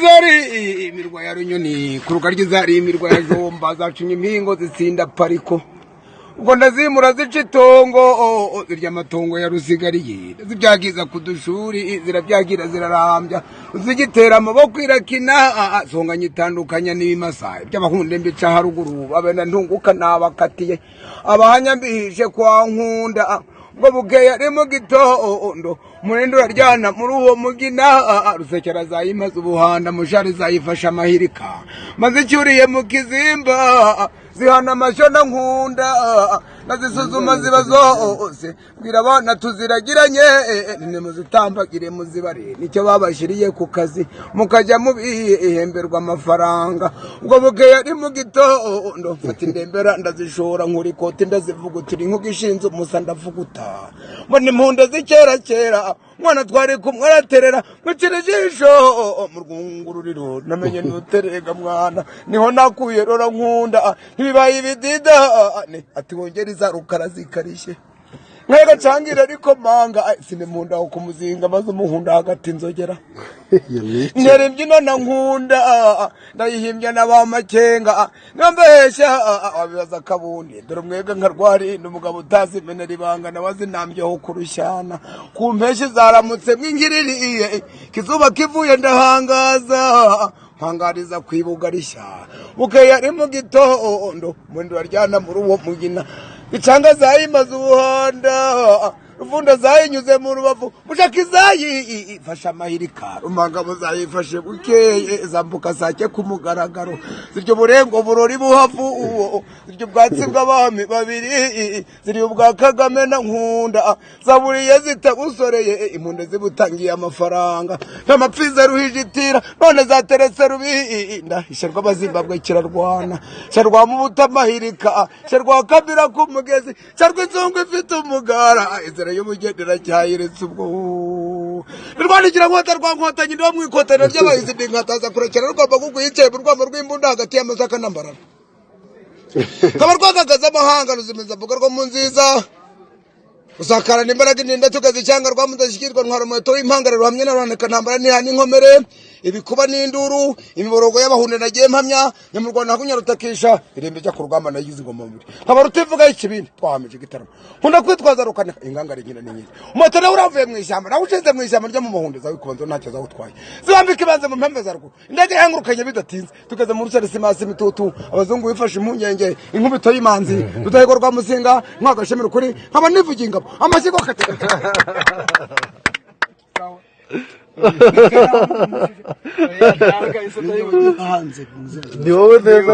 ry'izari imirwa ya Runyoni kuruka ry'izari imirwa ya Jomba zacunye impingo zitsinda pariko ubwo ndazimura zica itongo zirya amatongo ya rusigariye zibyagiza ku dushuri zirabyagira zirarambya zigitera amaboko irakina songanya itandukanya n'ibimasa by'abahunde mbica haruguru babena ntunguka nabakatiye abahanya mbihishe kwa nkunda ngo bukeye ari mu gitondo murendo uraryana muri uwo mugina rusekera zayimaze ubuhanda mushari zayifasha amahirika maze icyuriye mu kizimba zihana amashyo nkunda nazisuzuma ziba zose bwira abana tuziragiranye nimuzitambagire muzibare nicyo babashiriye ku kazi mukajya mubihemberwa amafaranga ubwo bukeye ari mu gitondo mfata indembera ndazishora nkuri kote ndazivugutira inkuga ishinze umusa ndavuguta mbona impunde zikera mwana twari kumwe araterera mwicira ijisho mu rwungururiro namenye nuterega mwana niho nakuye rora nkunda ntibibaye ibidida ati wongera iza rukara zikarishe mwega cangira ariko manga sinemunda ho kumuzinga maze umuhunda hagati inzogera nere mbyino na nkunda ndayihimbya n'abamakenga ngambesha abibaza kabundi dore mwega nkarwari n'umugabo utazi menera ibanga nawazinambyeho kurushyana ku mpeshyi zaramutse mwingiririye kizuba kivuye ndahangaza mpangariza kwibugarisha bukeye ari mu gitondo mwendo aryana muri uwo mugina icanga zayimaze ubuhonda ruvunda zayinyuze mu rubavu mushaka izayi fasha amahirika rumangabo zayifashe bukeye zambuka sake ku mugaragaro ziryo burengo burori buhavu ziryo bwatsi bw'abami babiri ziri ubwa Kagame na nkunda zaburiye zitabusoreye impunde zibutangiye amafaranga n'amapfiza ruhijitira none zateretse rubinda isherwa abazimbabwe kirarwana sherwa mu butamahirika sherwa Kabira ku mugezi sherwa inzungu ifite umugara y'umugendera cyayiretse ubwo rwandikira nkota rwa nkotanyi ndo mwikotera ry'abahizi ndinkataza kurekera rwamba kuguyicaye mu rwamo rw'imbunda hagati y'amasaka n'ambarara kaba rwagagaza amahanga ruzimiza mvuga rwo mu nziza usakarana imbaraga ininda tugaze cyangwa rwa mudashyikirwa ntwara umuheto w'impangare ruhamye na rwaneka ntambara n'ihana inkomere ibikuba n'induru imiborogo y'abahunde nagiye mpamya nyamurwana hakunyarutakisha irembe cyo kurugamba nayize ingoma muri nkaba rutivuga ikibindi twahamije gitaramo nkunda kwitwaza rukana ingangare nyina n'inyine umuheto nawe uravuye mu ishyamba nawe ushinze mu ishyamba ryo mu mahunde zawe kubanza ntacyo zawutwaye zibambika ibanze mu mpembe za ruguru indege yangurukanye bidatinze tugeze mu rusere simasi mitutu abazungu bifashe impungenge inkubito y'imanzi rudahego rwa musinga nkagashemira ukuri nkaba nivugiye ingabo amashyigo katera ni wowe neza